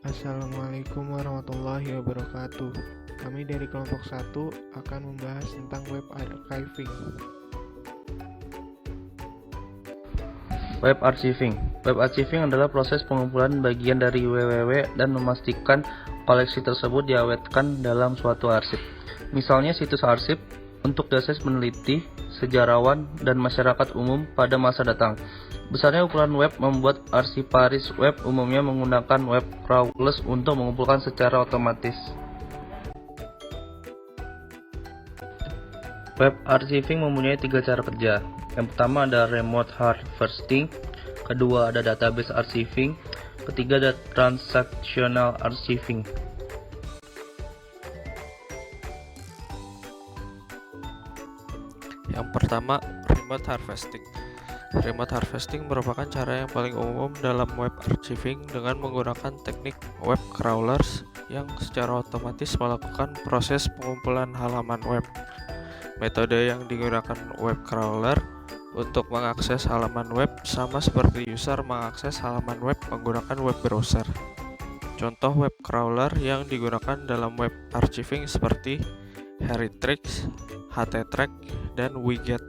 Assalamualaikum warahmatullahi wabarakatuh. Kami dari kelompok 1 akan membahas tentang web archiving. Web archiving. Web archiving adalah proses pengumpulan bagian dari www dan memastikan koleksi tersebut diawetkan dalam suatu arsip. Misalnya situs arsip untuk diakses peneliti, sejarawan, dan masyarakat umum pada masa datang. Besarnya ukuran web membuat arsiparis web umumnya menggunakan web crawlers untuk mengumpulkan secara otomatis. Web archiving mempunyai 3 cara kerja. Yang pertama ada remote harvesting, kedua ada database archiving, ketiga ada transactional archiving. Yang pertama, remote harvesting. Remote harvesting merupakan cara yang paling umum dalam web archiving dengan menggunakan teknik web crawlers yang secara otomatis melakukan proses pengumpulan halaman web. Metode yang digunakan web crawler untuk mengakses halaman web sama seperti user mengakses halaman web menggunakan web browser. Contoh web crawler yang digunakan dalam web archiving seperti Heritrix, httrack, dan Wiget.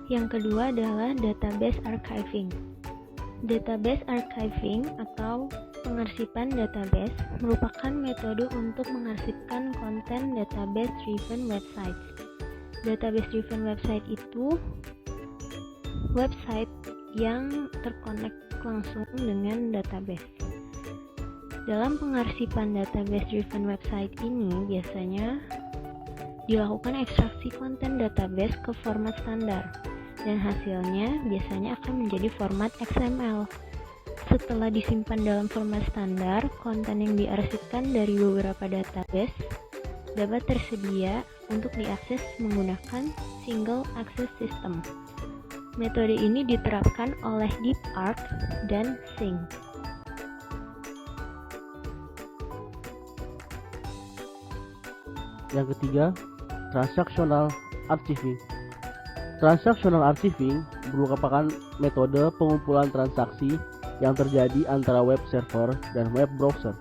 Yang kedua adalah database archiving. Database archiving atau pengarsipan database merupakan metode untuk mengarsipkan konten database-driven websites. Database-driven website itu website yang terkonek langsung dengan database. Dalam pengarsipan database-driven website ini biasanya dilakukan ekstraksi konten database ke format standar, dan hasilnya biasanya akan menjadi format XML. Setelah disimpan dalam format standar, konten yang diarsipkan dari beberapa database dapat tersedia untuk diakses menggunakan single access system. Metode ini diterapkan oleh DeepArch dan Sing. Yang ketiga, transactional archiving. Transactional archiving merupakan metode pengumpulan transaksi yang terjadi antara web server dan web browser.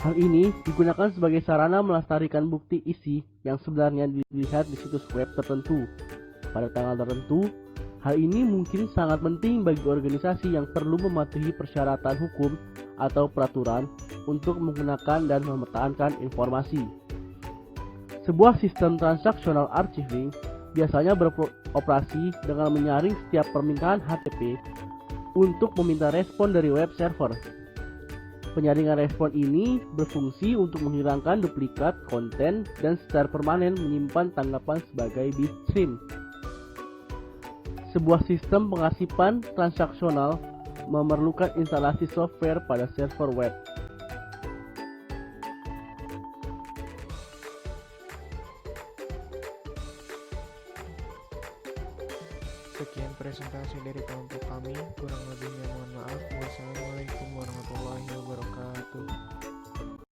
Hal ini digunakan sebagai sarana melestarikan bukti isi yang sebenarnya dilihat di situs web tertentu pada tanggal tertentu. Hal ini mungkin sangat penting bagi organisasi yang perlu mematuhi persyaratan hukum atau peraturan untuk menggunakan dan mempertahankan informasi. Sebuah sistem transactional archiving biasanya beroperasi dengan menyaring setiap permintaan HTTP untuk meminta respon dari web server. Penyaringan respon ini berfungsi untuk menghilangkan duplikat konten dan secara permanen menyimpan tanggapan sebagai bitstream. Sebuah sistem pengarsipan transaksional memerlukan instalasi software pada server web. Sekian presentasi dari kelompok kami. Kurang lebihnya mohon maaf. Wassalamualaikum warahmatullahi wabarakatuh.